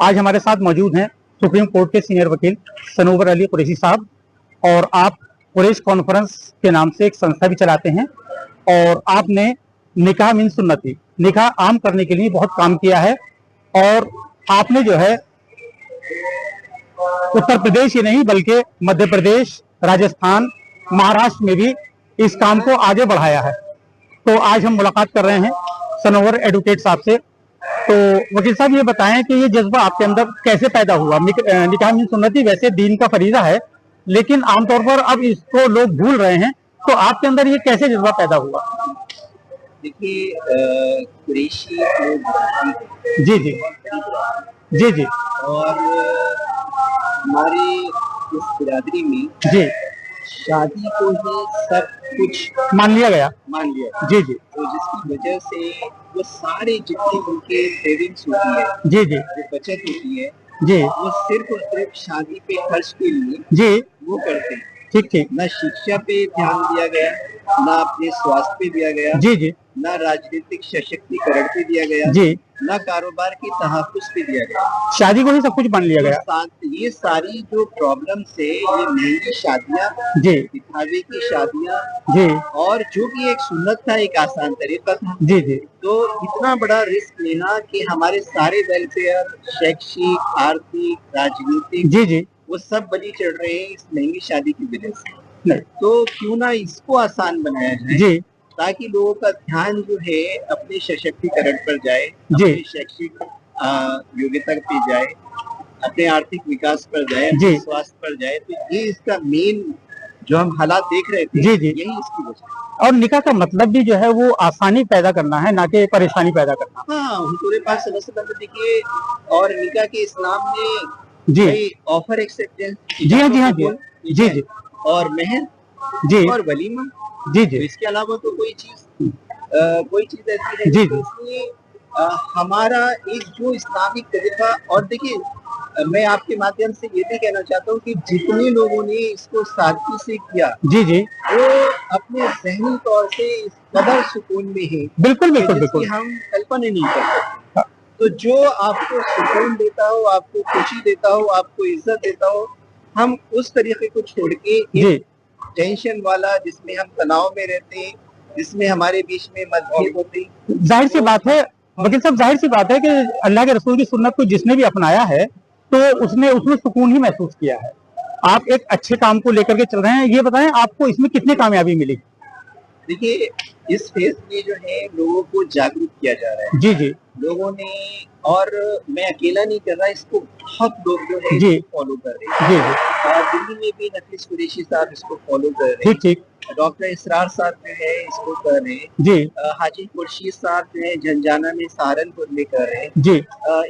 आज हमारे साथ मौजूद हैं सुप्रीम कोर्ट के सीनियर वकील सनोवर अली कुरैशी साहब, और आप कुरैश कॉन्फ्रेंस के नाम से एक संस्था भी चलाते हैं, और आपने निकाह मिन सुन्नती, निकाह आम करने के लिए बहुत काम किया है। और आपने जो है उत्तर प्रदेश ही नहीं बल्कि मध्य प्रदेश, राजस्थान, महाराष्ट्र में भी इस काम को आगे बढ़ाया है। तो आज हम मुलाकात कर रहे हैं सनोवर एडवोकेट साहब से। तो वकील साहब, ये बताएं कि ये जज्बा आपके अंदर कैसे पैदा हुआ? निकाह मिन सुन्नती वैसे दीन का फरीजा है, लेकिन आमतौर पर अब इसको लोग भूल रहे हैं, तो आपके अंदर ये कैसे जज्बा पैदा हुआ? देखिए, कुरैशी लोग जी जी जी जी और हमारे इस बिरादरी में जी शादी को ही सब कुछ मान लिया गया। जी जी तो जिसकी वजह से वो सारे जितने उनके सेविंग्स होती है, जी जी जो बचत होती है, जी वो सिर्फ और सिर्फ शादी पे खर्च के लिए जी वो करते हैं। ठीक ठीक। न शिक्षा पे ध्यान दिया गया, न अपने स्वास्थ्य पे दिया गया, जी जी न राजनीतिक सशक्तिकरण पे दिया गया, जी, न कारोबार की तहफ्फुज़ पे दिया गया। शादी को ही सब कुछ मान लिया गया। ये सारी जो प्रॉब्लम्स है, ये महंगी शादियाँ, जी दिखावे की शादियाँ, जी और जो कि एक सुन्नत था, एक आसान तरीका था। जी जी तो इतना बड़ा रिस्क लेना कि हमारे सारे वेलफेयर, शैक्षिक, आर्थिक, राजनीतिक, जी जी वो सब बलि चढ़ रहे हैं इस महंगी शादी की वजह से। नहीं तो क्यों ना इसको आसान बनाया जाए, जी ताकि लोगों का ध्यान जो है अपने सशक्तिकरण पर जाए, जी अपनी शैक्षिक योग्यता पे जाए, अपने आर्थिक विकास पर जाए, जी अपने स्वास्थ्य पर जाए। तो ये इसका मेन जो हम हालात देख रहे थे, जी जी यही इसकी वजह। और निकाह का मतलब भी जो है वो आसानी पैदा करना है, ना कि परेशानी पैदा करना। हाँ, हुजूर पाक सल्लल्लाहु अलैहि वसल्लम देखिए, और निकाह के इस्लाम में जी ऑफर एक्सेप्टेंस, जी हाँ जी हाँ जी जी जी और मेहर जी और वलीमा, जी तो जी इसके अलावा तो कोई चीज ऐसी है। जी तो जी इसलिए हमारा एक जो इस्लामिक तरीका, और देखिए, मैं आपके माध्यम से ये भी कहना चाहता हूँ कि जितने लोगों ने इसको सादगी से किया, जी जी वो अपने ज़हनी तौर से इस कदर सुकून में है, बिल्कुल बिल्कुल जिसकी बिल्कुल। हम कल्पना नहीं कर सकते। तो जो आपको सुकून देता हो, आपको खुशी देता हो, आपको इज्जत देता हो, हम उस तरीके को छोड़ के जी टेंशन वाला, जिसमें हम तनाव में रहते हैं, जिसमें हमारे बीच में मतभेद होते हैं, जाहिर सी बात है वकील साहब, जाहिर सी बात है कि अल्लाह के रसूल की सुन्नत को जिसने भी अपनाया है तो उसने उसमें सुकून ही महसूस किया है। आप एक अच्छे काम को लेकर के चल रहे हैं, ये बताएं आपको इसमें कितनी कामयाबी मिली? देखिए, इस फेज में जो है लोगों को जागरूक किया जा रहा है। जी जी लोगों ने, और मैं अकेला नहीं कर रहा, इसको बहुत लोग जो है जी फॉलो कर रहे हैं। जी जी और दिल्ली में भी नफीस कुरैशी साहब इसको फॉलो कर रहे ठीक ठीक हैं, डॉक्टर इसरार साहब जो है इसको कर रहे हैं, जी हाजी खुर्शीद साहब जो है झंझाना में, सहारनपुर में कर रहे हैं, जी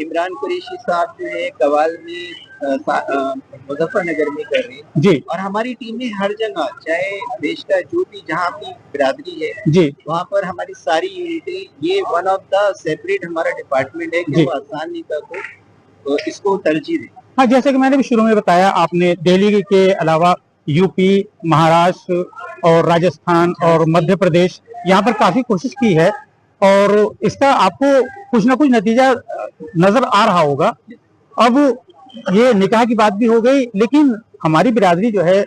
इमरान कुरैशी साहब जो है कवाल में, मुजफ्फरनगर में कर रहे हैं जी और हमारी टीमें हर जगह, चाहे देश का जो भी जहाँ भी बिरादरी है, जी वहाँ पर हमारी सारी यूनिटें, ये वन ऑफ द सेपरेट हमारा डिपार्टमेंट है कि वो आसान नहीं कर तो इसको तरजीह दें। हाँ, जैसे कि मैंने भी शुरू में बताया, आपने दिल्ली के अलावा यूपी, महाराष्ट्र और राजस्थान और मध्य प्रदेश, यहाँ पर काफी कोशिश की है, और इसका आपको कुछ ना कुछ नतीजा नजर आ रहा होगा। अब ये निकाह की बात भी हो गई, लेकिन हमारी बिरादरी जो है,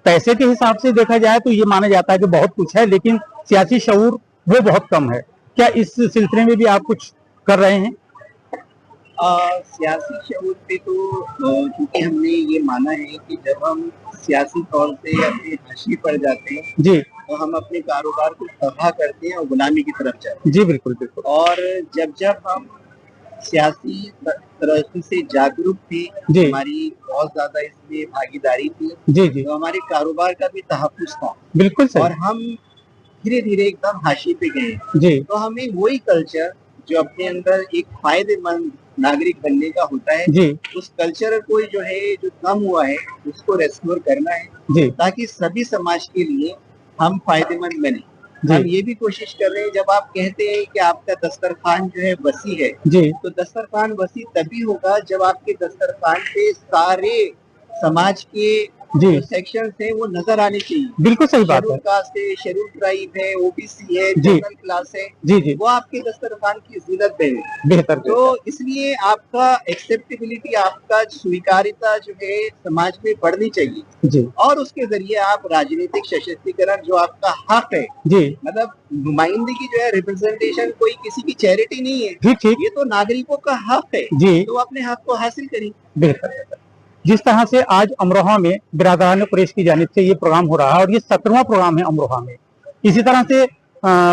पैसे के हिसाब से देखा जाए तो ये माना जाता है कि बहुत कुछ है, लेकिन सियासी शऊर वो बहुत कम है। क्या इस सिलसिले में भी आप कुछ कर रहे हैं? सियासी शऊर पे तो क्योंकि हमने ये माना है कि जब हम सियासी तौर से अपने हाशिए पर जाते हैं, जी तो हम अपने कारोबार को तबाह करते हैं और गुलामी की तरफ जाते हैं। जी बिल्कुल बिल्कुल। और जब हम सियासी तरह से जागरूक थे, जी हमारी बहुत ज्यादा इसमें भागीदारी थी, जी जी तो हमारे कारोबार का भी तहफ्फुज़ था, बिल्कुल और सही। हम धीरे धीरे एकदम हाशिए पे गए। जी तो हमें वही कल्चर जो अपने अंदर एक फायदेमंद नागरिक बनने का होता है, जी उस कल्चर को जो है, जो कम हुआ है, उसको रेस्टोर करना है, जी ताकि सभी समाज के लिए हम फायदेमंद बने। हम ये भी कोशिश कर रहे हैं, जब आप कहते हैं कि आपका दस्तरखान जो है वसी है, जी तो दस्तरखान वसी तभी होगा जब आपके दस्तरखान पे सारे समाज के जी। जो सेक्शन है वो नजर आने चाहिए। बिल्कुल सही बात शेड्यूल है। कास्ट है, शेड्यूल ट्राइब है, ओबीसी है, जी। जनरल क्लास है, जी जी, वो आपके दस्तरखान की जिल्लत है। बेहतर तो बेहतर। इसलिए आपका एक्सेप्टेबिलिटी, आपका स्वीकार्यता जो है समाज में बढ़नी चाहिए, जी और उसके जरिए आप राजनीतिक सशक्तिकरण जो आपका हक है, जी, मतलब नुमाइंदगी जो है, रिप्रेजेंटेशन कोई किसी की चैरिटी नहीं है, ठीक ठीक। ये तो नागरिकों का हक है, जी, तो अपने हक को हासिल करिए। बेहतर बेहतर। जिस तरह से आज अमरोहा में बिरादरान कुरैश की जानिब से ये प्रोग्राम हो रहा है, और ये 17वां प्रोग्राम है अमरोहा में। इसी तरह से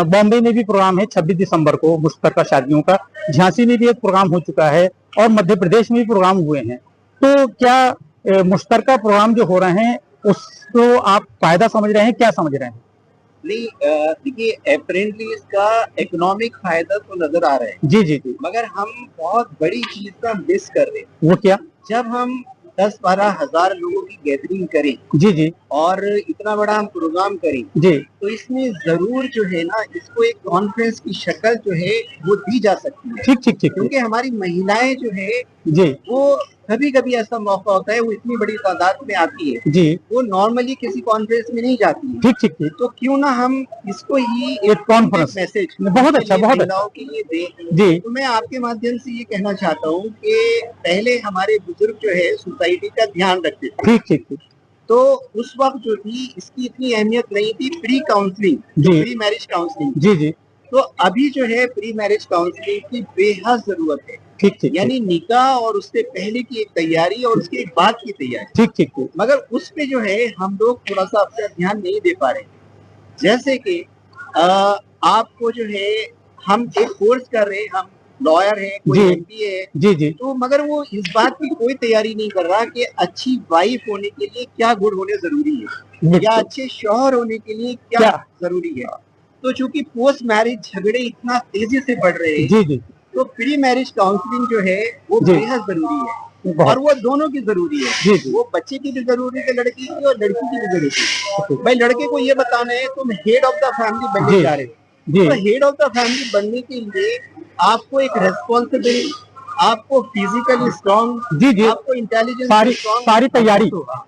बॉम्बे में भी प्रोग्राम है 26 दिसंबर को मुश्तरका शादियों का। झांसी में भी एक प्रोग्राम हो चुका है, और मध्य प्रदेश में भी प्रोग्राम हुए हैं। तो क्या मुश्तरका प्रोग्राम जो हो रहे हैं उसको आप फायदा समझ रहे हैं, क्या समझ रहे हैं? नहीं, देखिए अपेरेंटली इसका इकोनॉमिक फायदा तो नजर आ रहा है, जी जी जी। मगर हम बहुत बड़ी चीज का मिस कर रहे हैं। वो क्या? जब हम 10-12 हजार लोगों की गैदरिंग करें जी जी और इतना बड़ा हम प्रोग्राम करें, जी तो इसमें जरूर जो है ना, इसको एक कॉन्फ्रेंस की शक्ल जो है वो दी जा सकती है, ठीक ठीक ठीक ठीक। क्योंकि हमारी महिलाएं जो है जी वो कभी कभी ऐसा मौका होता है, वो इतनी बड़ी तादाद में आती है, जी, वो नॉर्मली किसी कॉन्फ्रेंस में नहीं जाती है। ठीक ठीक ठीक। तो क्यों ना हम इसको ही एक कॉन्फ्रेंस, मैसेज बहुत अच्छा बहुत अच्छा। महिलाओं के लिए दें। जी तो मैं आपके माध्यम से ये कहना चाहता हूँ कि पहले हमारे बुजुर्ग जो है सोसाइटी का ध्यान रखते थे, ठीक ठीक ठीक। तो उस वक्त जो थी इसकी इतनी अहमियत नहीं थी, प्री काउंसलिंग, जी प्री मैरिज काउंसलिंग। जी जी, तो अभी जो है प्री मैरिज काउंसलिंग की बेहद जरूरत है, ठीक ठीक ठीक यानी निकाह और उससे पहले की एक तैयारी और उसके बाद की तैयारी। ठीक ठीक ठीक। मगर उस पे जो है हम लोग थोड़ा सा अपना ध्यान नहीं दे पा रहे। जैसे कि आपको जो है हम एक कोर्स कर रहे हैं, हम लॉयर है, कोई जी एमबीए है, जी जी, तो मगर वो इस बात की कोई तैयारी नहीं कर रहा कि अच्छी वाइफ होने के लिए क्या गुण होने जरूरी है, या बिल्कुल। अच्छे शौहर होने के लिए क्या क्या? जरूरी है। तो चूंकि पोस्ट मैरिज झगड़े इतना तेजी से बढ़ रहे हैं, जी जी तो प्री मैरिज काउंसलिंग जो है वो जी। बेहद जरूरी है, बहुत। और वो दोनों की जरूरी है। जी जी, वो बच्चे की भी जरूरी है, लड़की की, और लड़की की भी जरूरी है। भाई लड़के को ये बताना है तुम हेड ऑफ द फैमिली बनने जी जा रहे हो, जी तो हेड ऑफ द फैमिली बनने के लिए आपको एक रेस्पॉन्सिबिल, आपको फिजिकली स्ट्रॉन्ग, जी जी, आपको इंटेलिजेंस सारी सारी तैयारी। होगा।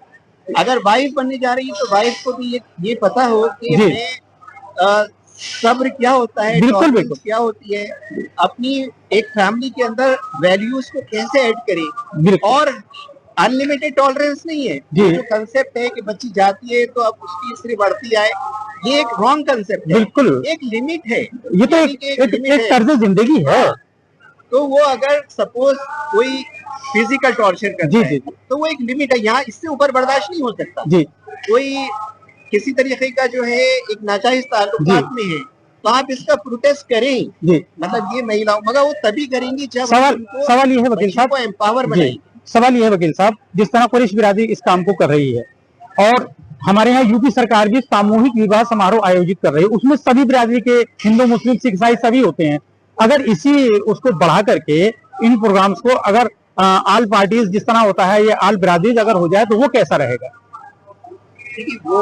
अगर वाइफ बनने जा रही है तो वाइफ को भी ये पता हो कि जी। मैं सब्र क्या होता है, बिल्कुल टॉलरेंस बिल्कुल क्या होती है, अपनी एक फैमिली के अंदर वैल्यूज को कैसे ऐड करें। बिल्कुल। और अनलिमिटेड टॉलरेंस नहीं है, जी। जो कंसेप्ट है कि बच्ची जाती है तो अब उसकी स्त्री बढ़ती आए, ये एक रॉन्ग कंसेप्ट है। बिल्कुल, एक लिमिट है, ये तो यानी एक कि एक, लिमिट एक है। तर्ज जिंदगी है। तो वो अगर सपोज कोई फिजिकल टॉर्चर जी करता जी है, जी तो वो एक लिमिट है, यहाँ इससे ऊपर बर्दाश्त नहीं हो सकता। जी कोई किसी तरीके का जो है एक नाजायज ताल्लुकात में है, तो आप इसका प्रोटेस्ट करें, जी। मतलब ये महिलाओं, मगर वो तभी करेंगी जब सवाल उनको सवाल ये है वकील बच्चों साहब, को एम्पावर जी बनाएंगे। सवाल ये है वकील साहब, जिस तरह कुरैश बिरादरी इस काम को कर रही है, और हमारे यहाँ यूपी सरकार भी सामूहिक विवाह समारोह आयोजित कर रही है, उसमें सभी बिरादरी के हिंदू मुस्लिम सिख ईसाई सभी होते हैं। अगर इसी उसको बढ़ा करके इन प्रोग्राम्स को अगर ऑल पार्टीज जिस तरह होता है ये ऑल बिरादरीज अगर हो जाए तो वो कैसा रहेगा? देखिए वो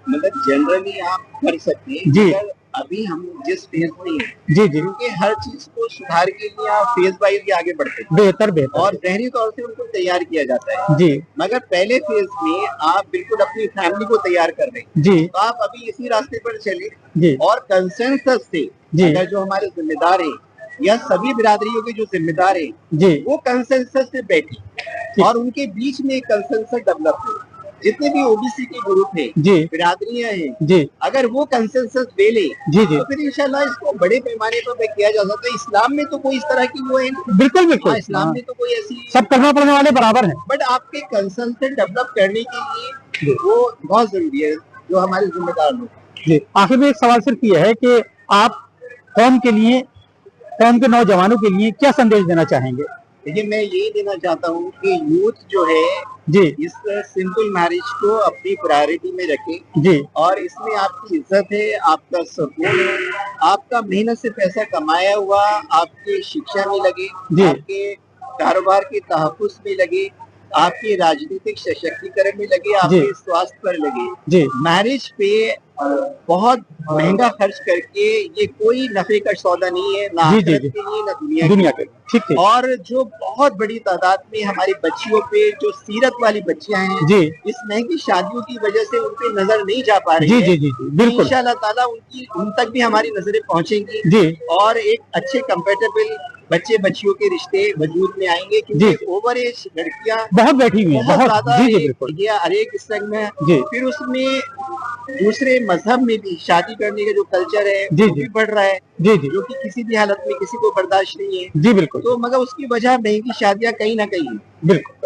मतलब जनरली आप कर सकते हैं, जी। मगर अभी हम जिस फेज में हैं, जी जी, क्योंकि हर चीज को सुधार के लिए आप फेज वाइज ही आगे बढ़ते हैं, बेहतर बेहतर। और जहरी तौर से उनको तैयार किया जाता है। जी मगर पहले फेज में आप बिल्कुल अपनी फैमिली को तैयार कर रहे हैं, जी तो आप अभी इसी रास्ते पर चले, जी और कंसेंसस से जी अगर जो हमारे जिम्मेदार हैं या सभी बिरादरियों के जो जिम्मेदार हैं, जी वो कंसेंसस से बैठे और उनके बीच में एक कंसेंसस डेवलप हो। जितने भी ओबीसी के ग्रुप हैं, जी बिरादरियां हैं, जी अगर वो कंसेंसस ले ले, जी जी, तो फिर इंशाल्लाह इसको बड़े पैमाने पर किया जा सकता है। इस्लाम में तो कोई इस तरह की वो है नहीं। बिल्कुल बिल्कुल। हाँ, इस्लाम हाँ, में तो कोई ऐसी, सब कलमा पढ़ने वाले बराबर हैं। बट आपके कंसेंसस डेवलप करने के लिए वो बहुत जरूरी है, जो हमारे जिम्मेदार लोग। जी, आखिर में एक सवाल सिर्फ ये है कि आप कौम के लिए, कौम के नौजवानों के लिए क्या संदेश देना चाहेंगे? देखिए मैं यही देना चाहता हूँ कि यूथ जो है जी इस सिंपल मैरिज को अपनी प्रायोरिटी में रखें, जी और इसमें आपकी इज्जत है, आपका सुकून है, आपका मेहनत से पैसा कमाया हुआ आपकी शिक्षा में लगे, जी। आपके कारोबार के तहफ़्फ़ुज़ में लगे, आपके राजनीतिक सशक्तिकरण में लगे, आपके स्वास्थ्य पर लगे। जी मैरिज पे बहुत महंगा खर्च करके ये कोई नफे का सौदा नहीं है, ना जी, जी, आखिरत जी। के लिए ना दुनिया दुनिया के के ठीक ठीक और जो बहुत बड़ी तादाद में हमारी बच्चियों पे जो सीरत वाली बच्चियां हैं जी इस महंगी शादियों की वजह से उन पे नजर नहीं जा पा रही जी है। जी जी जी बिल्कुल इंशाल्लाह ताला उन तक भी हमारी नजरें पहुंचेंगी जी और एक अच्छे कंपेटेबल बच्चे बच्चियों के रिश्ते वजूद में आएंगे, जी। क्योंकि ओवर एज लड़कियां बहुत बैठी हुई है बहुत बहुत ज्यादा जी जी बिल्कुल ये हरेक इस रंग में जी फिर उसमें दूसरे मजहब में भी शादी करने का जो कल्चर है जी, वो जी। भी बढ़ रहा है, जी जी जो कि किसी भी हालत में किसी को बर्दाश्त नहीं है। जी बिल्कुल तो मगर उसकी वजह महंगी शादियां कहीं ना कहीं है। बिल्कुल